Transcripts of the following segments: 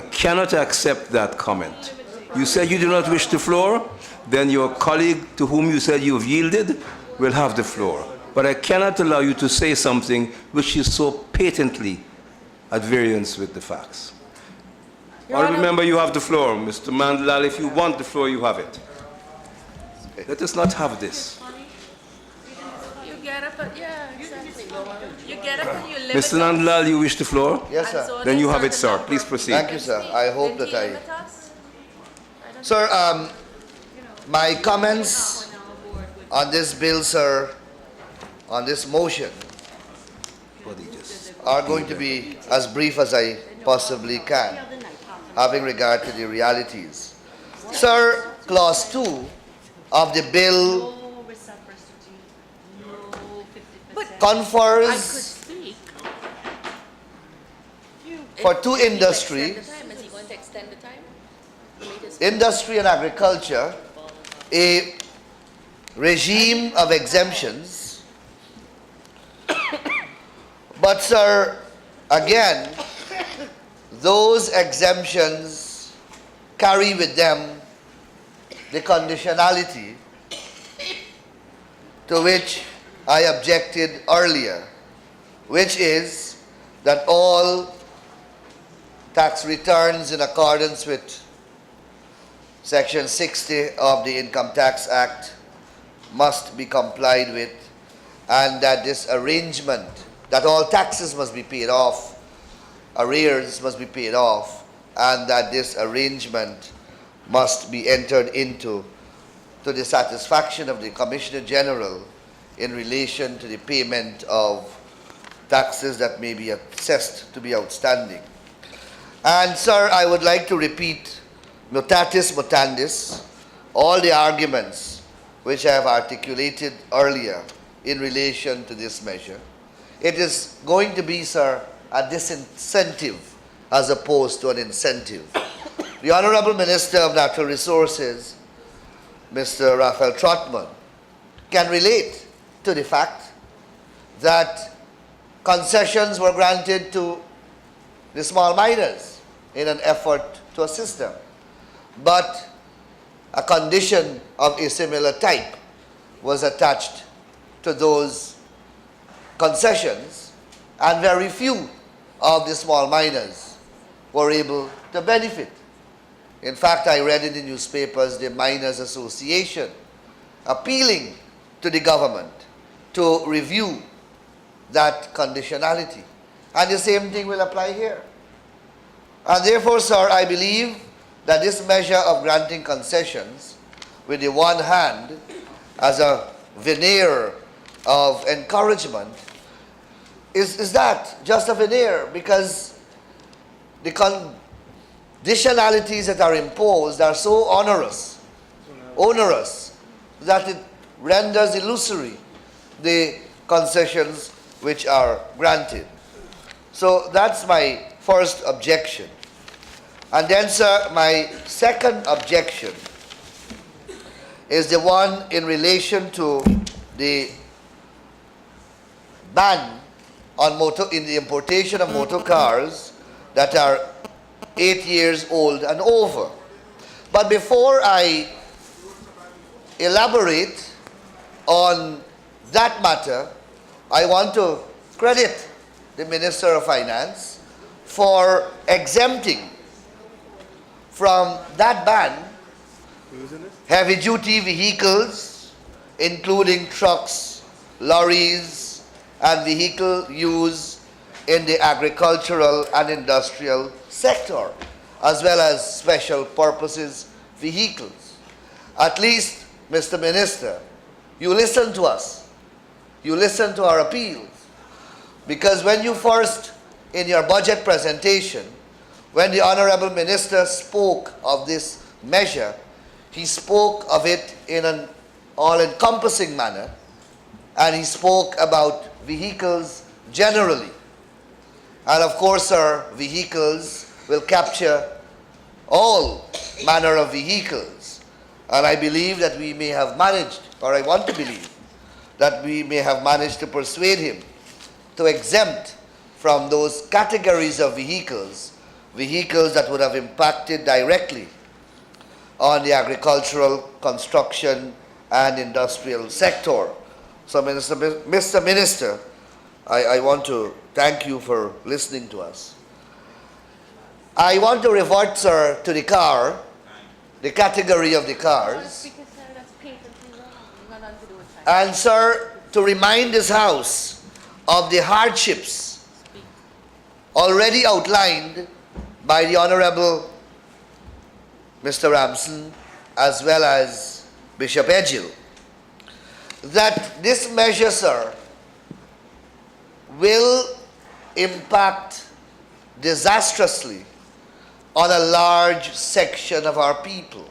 I cannot accept that comment. You said you do not wish the floor, then your colleague to whom you said you've yielded will have the floor. But I cannot allow you to say something which is so patently at variance with the facts. Honourable member, you have the floor. Mr. Nandlall, if you want the floor, you have it. Let us not have this. You get up and, yeah, exactly. You get up and you limit Mr. Nandlall, you wish the floor? Yes, sir. So Then you these have are it, the sir. number Please of proceed. Thank you, sir. I hope Didn't that he limit us? Sir, my comments on this bill, sir, on this motion, are going to be as brief as I possibly can, having regard to the realities. Sir, Clause 2 of the bill No reciprocity, no 50%. confers I could speak. for two Extend industries, the time. Is he going to extend the time? industry and agriculture, a regime of exemptions. But, sir, again, those exemptions carry with them the conditionality to which I objected earlier, which is that all tax returns in accordance with Section 60 of the Income Tax Act must be complied with, and that this arrangement, that all taxes must be paid off, arrears must be paid off, and that this arrangement must be entered into to the satisfaction of the Commissioner General in relation to the payment of taxes that may be assessed to be outstanding. And, sir, I would like to repeat, mutatis mutandis, all the arguments which I have articulated earlier in relation to this measure. It is going to be, sir, a disincentive as opposed to an incentive. The Honorable Minister of Natural Resources, Mr. Raphael Trotman, can relate to the fact that concessions were granted to the small miners in an effort to assist them. But a condition of a similar type was attached to those concessions, and very few of the small miners were able to benefit. In fact, I read in the newspapers the Miners Association appealing to the government to review that conditionality. And the same thing will apply here. And therefore, sir, I believe that this measure of granting concessions with the one hand as a veneer of encouragement is that just a veneer, because the conditionalities that are imposed are so onerous that it renders illusory the concessions which are granted. So that's my first objection. And then, sir, my second objection is the one in relation to the ban on in the importation of motor cars that are 8 years old and over. But before I elaborate on that matter, I want to credit the Minister of Finance for exempting from that ban heavy-duty vehicles, including trucks, lorries, and vehicle used in the agricultural and industrial sector, as well as special purposes vehicles. At least, Mr. Minister, you listen to us. You listen to our appeals. Because when you first, in your budget presentation, when the Honorable Minister spoke of this measure, he spoke of it in an all-encompassing manner, and he spoke about vehicles generally. And of course, sir, vehicles will capture all manner of vehicles. And I believe that we may have managed, or I want to believe, that we may have managed to persuade him to exempt from those categories of vehicles vehicles that would have impacted directly on the agricultural, construction, and industrial sector. So, Mr. Minister, I want to thank you for listening to us. I want to revert, sir, to the car, the category of the cars, Because that's patently wrong. Not nothing to do with and, sir, to remind this House of the hardships already outlined by the Honorable Mr. Ramson as well as Bishop Edghill, that this measure, sir, will impact disastrously on a large section of our people.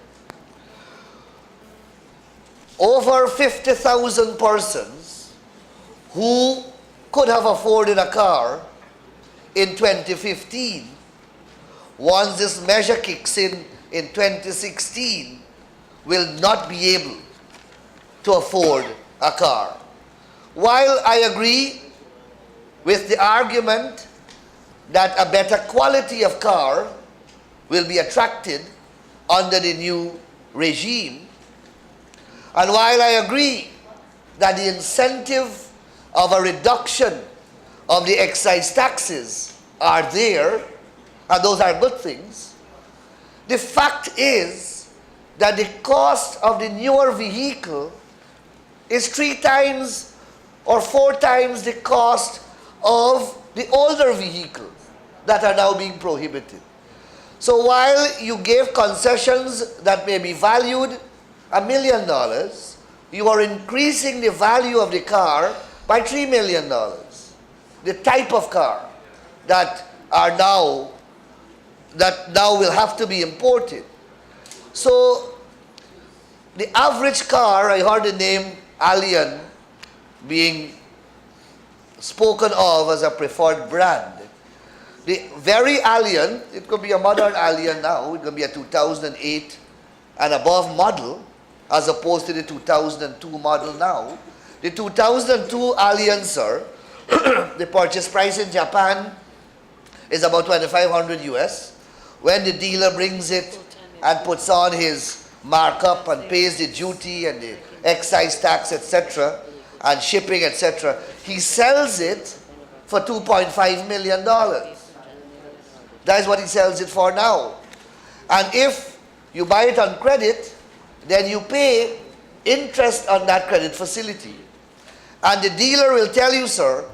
Over 50,000 persons who could have afforded a car in 2015, once this measure kicks in 2016, will not be able to afford a car. While I agree with the argument that a better quality of car will be attracted under the new regime, and while I agree that the incentive of a reduction of the excise taxes are there, and those are good things, the fact is that the cost of the newer vehicle is 3 times or 4 times the cost of the older vehicles that are now being prohibited. So while you gave concessions that may be valued $1 million, you are increasing the value of the car by $3 million. The type of car that now will have to be imported. So the average car, I heard the name Allian being spoken of as a preferred brand. The very Allian, it could be a modern Allian now, it could be a 2008 and above model, as opposed to the 2002 model now. The 2002 Allian, sir, the purchase price in Japan is about $2,500 US. When the dealer brings it and puts on his markup and pays the duty and the excise tax, etc., and shipping, etc., he sells it for $2.5 million. That is what he sells it for now. And if you buy it on credit, then you pay interest on that credit facility. And the dealer will tell you, sir,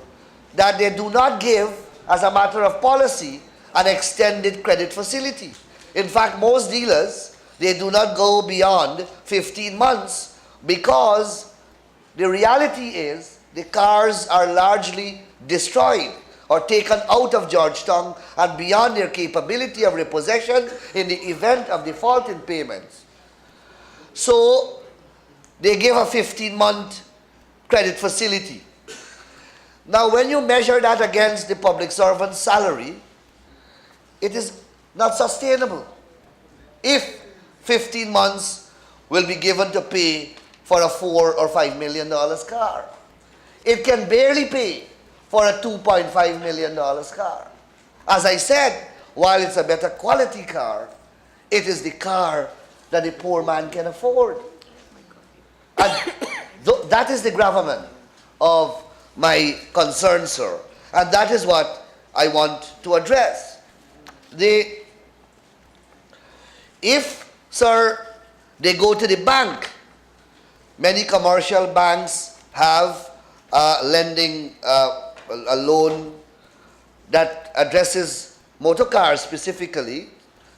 that they do not give, as a matter of policy, an extended credit facility. In fact, most dealers, they do not go beyond 15 months because the reality is the cars are largely destroyed or taken out of Georgetown and beyond their capability of repossession in the event of default in payments. So they give a 15-month credit facility. Now, when you measure that against the public servant's salary, it is not sustainable. If 15 months will be given to pay for a $4 or $5 million car, it can barely pay for a $2.5 million car. As I said, while it's a better quality car, it is the car that the poor man can afford. And that is the gravamen of my concern, sir. And that is what I want to address. If, sir, they go to the bank, many commercial banks have lending a loan that addresses motor cars specifically,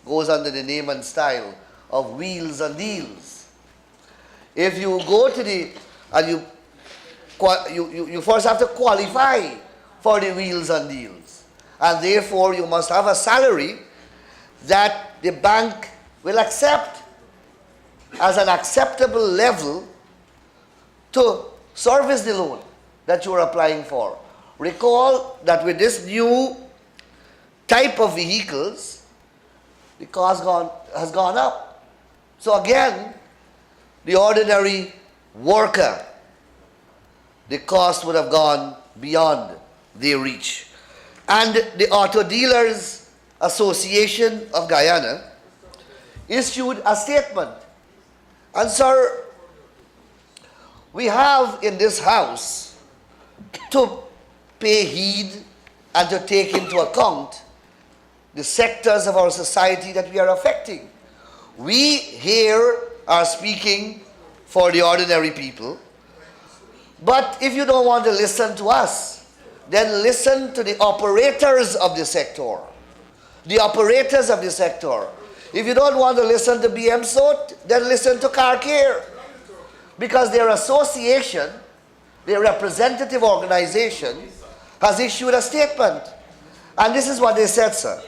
goes under the name and style of Wheels and Deals. If you go to the, and you first have to qualify for the Wheels and Deals, and therefore you must have a salary that the bank will accept as an acceptable level to service the loan that you are applying for. Recall that with this new type of vehicles, the cost has gone up. So again, the ordinary worker, the cost would have gone beyond their reach. And the auto dealers Association of Guyana issued a statement. And sir, we have in this house to pay heed and to take into account the sectors of our society that we are affecting. We here are speaking for the ordinary people. But if you don't want to listen to us, then listen to the operators of the sector. The operators of the sector. If you don't want to listen to BMSOT, then listen to CarCare. Because their association, their representative organization, has issued a statement. And this is what they said, sir.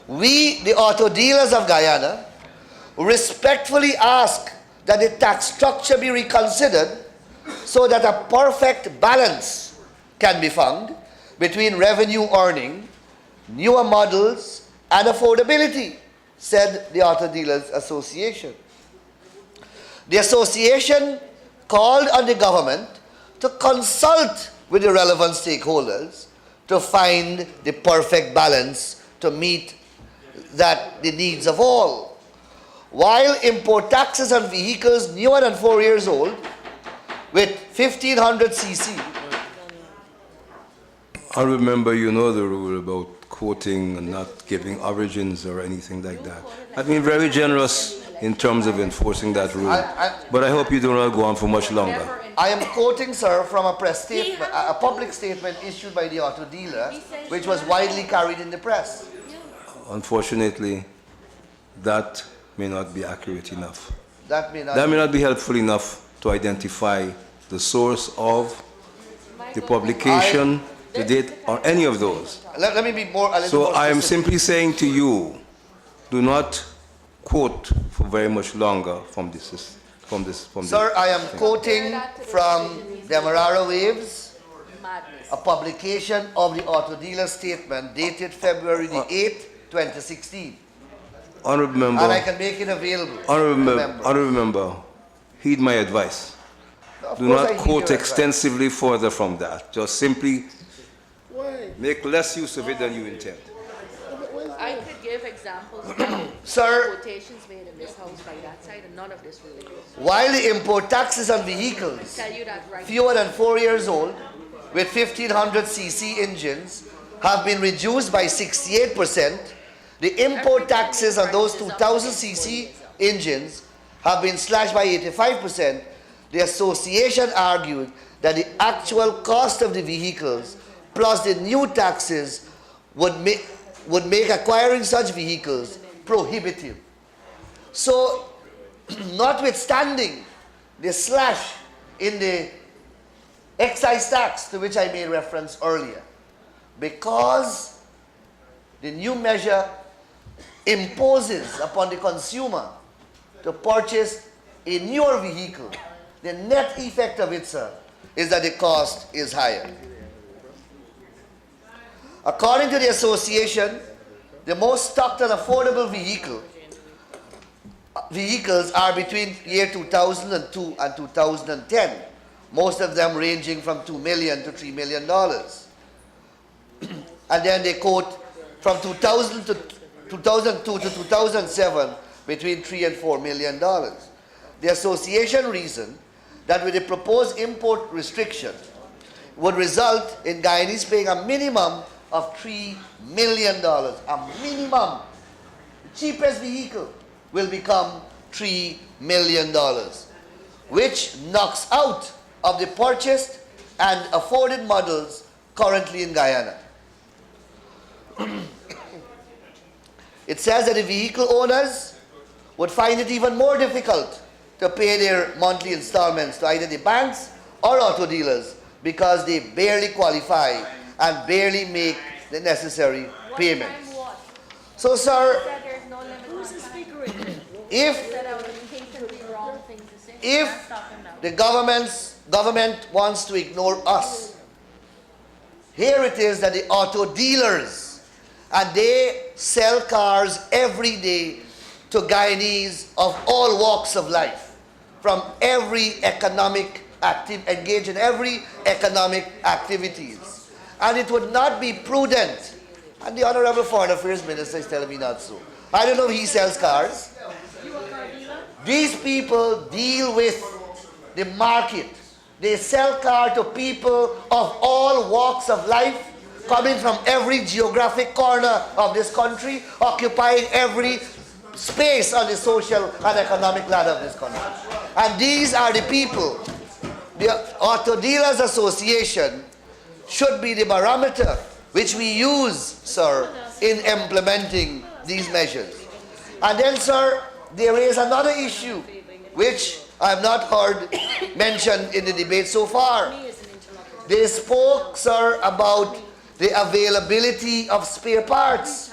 We, the auto dealers of Guyana, respectfully ask that the tax structure be reconsidered so that a perfect balance can be found between revenue earning, newer models, and affordability, said the Auto Dealers Association. The association called on the government to consult with the relevant stakeholders to find the perfect balance to meet the needs of all. While import taxes on vehicles newer than 4 years old with 1500 cc. I remember, you know the rule about quoting and not giving origins or anything like that. I've been very generous in terms of enforcing that rule. But I hope you do not go on for much longer. I am quoting, sir, from a press statement, a public statement issued by the auto dealer, which was widely carried in the press. Unfortunately, that may not be accurate enough. That may That may not be helpful enough to identify the source of the publication, the date, or any of those. Let me be a little So more I am specific. simply saying to you, do not quote for very much longer from this. Sir, I am quoting from Demerara Waves, Madness. a publication of the auto dealer statement dated February the 8th, 2016. Honorable member, And I can make it available. honorable member, heed my advice. Of Do course I not heed quote your advice. extensively further from that. Just simply make less use of it than you intend. I could give examples of Sir, quotations made in this house by that side, and none of this really goes. while the import taxes on vehicles Tell you that right. fewer than 4 years old with 1500 cc engines have been reduced by 68%, the import taxes on those 2000 cc engines have been slashed by 85%. The association argued that the actual cost of the vehicles plus the new taxes would make acquiring such vehicles prohibitive. So, notwithstanding the slash in the excise tax to which I made reference earlier, because the new measure imposes upon the consumer to purchase a newer vehicle, the net effect of it, sir, is that the cost is higher. According to the association, the most stocked and affordable vehicles are between year 2002 and 2010, most of them ranging from $2 million to $3 million. And then they quote from 2002 to 2007 between $3 and $4 million. The association reasoned that with the proposed import restriction would result in Guyanese paying a minimum of $3 million. A minimum. The cheapest vehicle will become $3 million, which knocks out of the purchased and afforded models currently in Guyana. It says that the vehicle owners would find it even more difficult to pay their monthly installments to either the banks or auto dealers because they barely qualify and barely make the necessary payments. So, sir, Said there's no limit on time. if Said I was thinking the wrong thing to say. if I'm stopping now. the government wants to ignore us, here it is that the auto dealers, and they sell cars every day to Guyanese of all walks of life, from every engage in every economic activities. And it would not be prudent And the Honorable Foreign Affairs Minister is telling me not so. I don't know if he sells cars. These people deal with the market. They sell cars to people of all walks of life, coming from every geographic corner of this country, occupying every space on the social and economic ladder of this country. And these are the people. The Auto Dealers Association should be the barometer which we use, sir, in implementing these measures. And then, sir, there is another issue which I have not heard mentioned in the debate so far. They spoke, sir, about the availability of spare parts.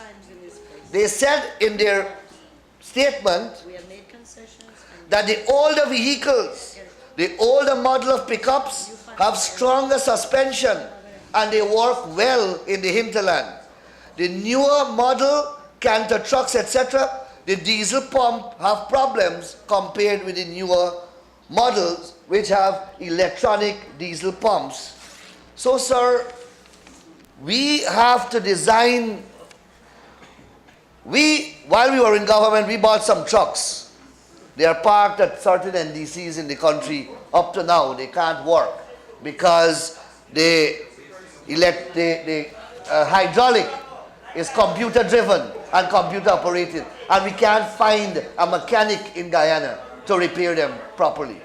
They said in their statement that the older vehicles, the older model of pickups have stronger suspension and they work well in the hinterland. The newer model, canter trucks, etc., the diesel pump have problems compared with the newer models which have electronic diesel pumps. So, sir, we have to design. While we were in government, we bought some trucks. They are parked at certain NDCs in the country. Up to now, they can't work because the hydraulic is computer driven and computer operated, and we can't find a mechanic in Guyana to repair them properly.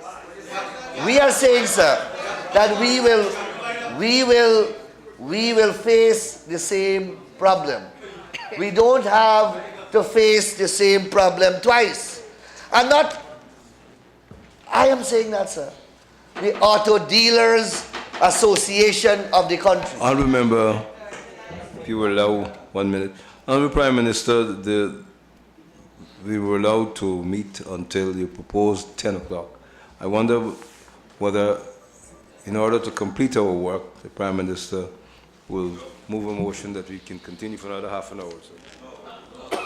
We are saying, sir, that we will face the same problem. We don't have to face the same problem twice. And not, I am saying that, sir, the Auto Dealers Association of the country. I'll remember, if you will allow 1 minute. Honorable Prime Minister, we were allowed to meet until you proposed 10 o'clock. I wonder whether, in order to complete our work, the Prime Minister will move a motion that we can continue for another half an hour or so.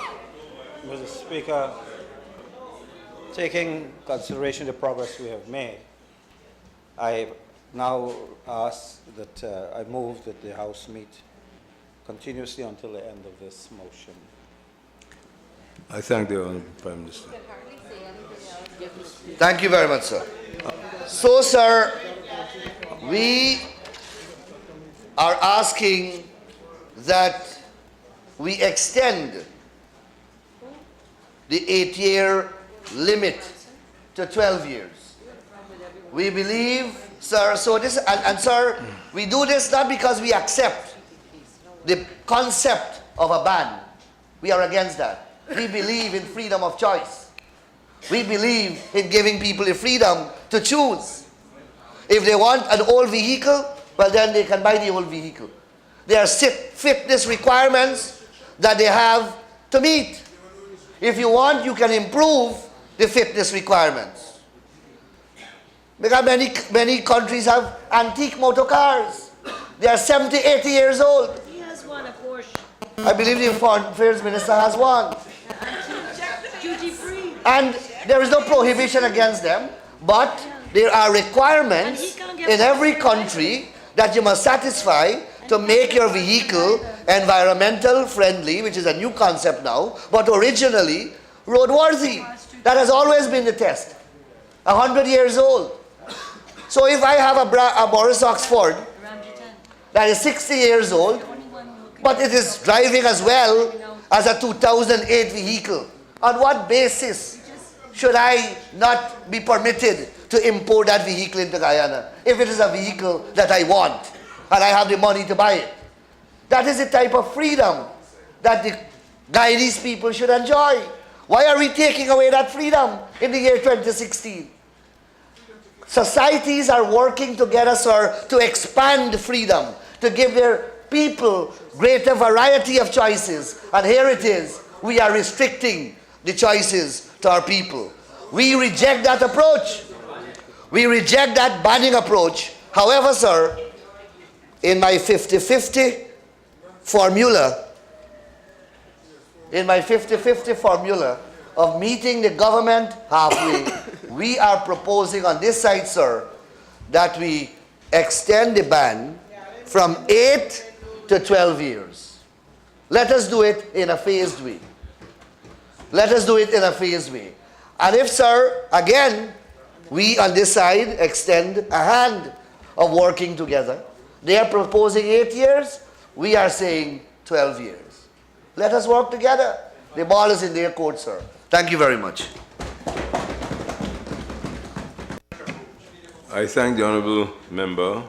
Mr. Speaker, taking consideration the progress we have made, I now ask that I move that the House meet continuously until the end of this motion. I thank the Honorable Prime Minister. Thank you very much, sir. So, sir, we are asking that we extend the 8-year limit to 12 years. We believe, sir, so this, and sir, we do this not because we accept the concept of a ban. We are against that. We believe in freedom of choice. We believe in giving people the freedom to choose. If they want an old vehicle, well, then they can buy the old vehicle. There are fitness requirements that they have to meet. If you want, you can improve the fitness requirements. Because many countries have antique motor cars. They are 70, 80 years old. He has one, a Porsche. I believe the Foreign Affairs Minister has one. Duty free. And there is no prohibition against them, but there are requirements in every country that you must satisfy to make your vehicle environmental friendly, which is a new concept now, but originally roadworthy. That has always been the test. 100 years old. So if I have a Morris Oxford that is 60 years old, but it is driving as well as a 2008 vehicle, on what basis should I not be permitted to import that vehicle into Guyana if it is a vehicle that I want and I have the money to buy it? That is the type of freedom that the Guyanese people should enjoy. Why are we taking away that freedom in the year 2016? Societies are working together, sir, to expand freedom, to give their people greater variety of choices. And here it is, we are restricting the choices to our people. We reject that approach. We reject that banning approach. However, sir, in my 50-50 formula, of meeting the government halfway, we are proposing on this side, sir, that we extend the ban from 8 to 12 years. Let us do it in a phased way. Let us do it in a phased way. And if, sir, again, we on this side extend a hand of working together. They are proposing 8 years. We are saying 12 years. Let us work together. The ball is in their court, sir. Thank you very much. I thank the honourable member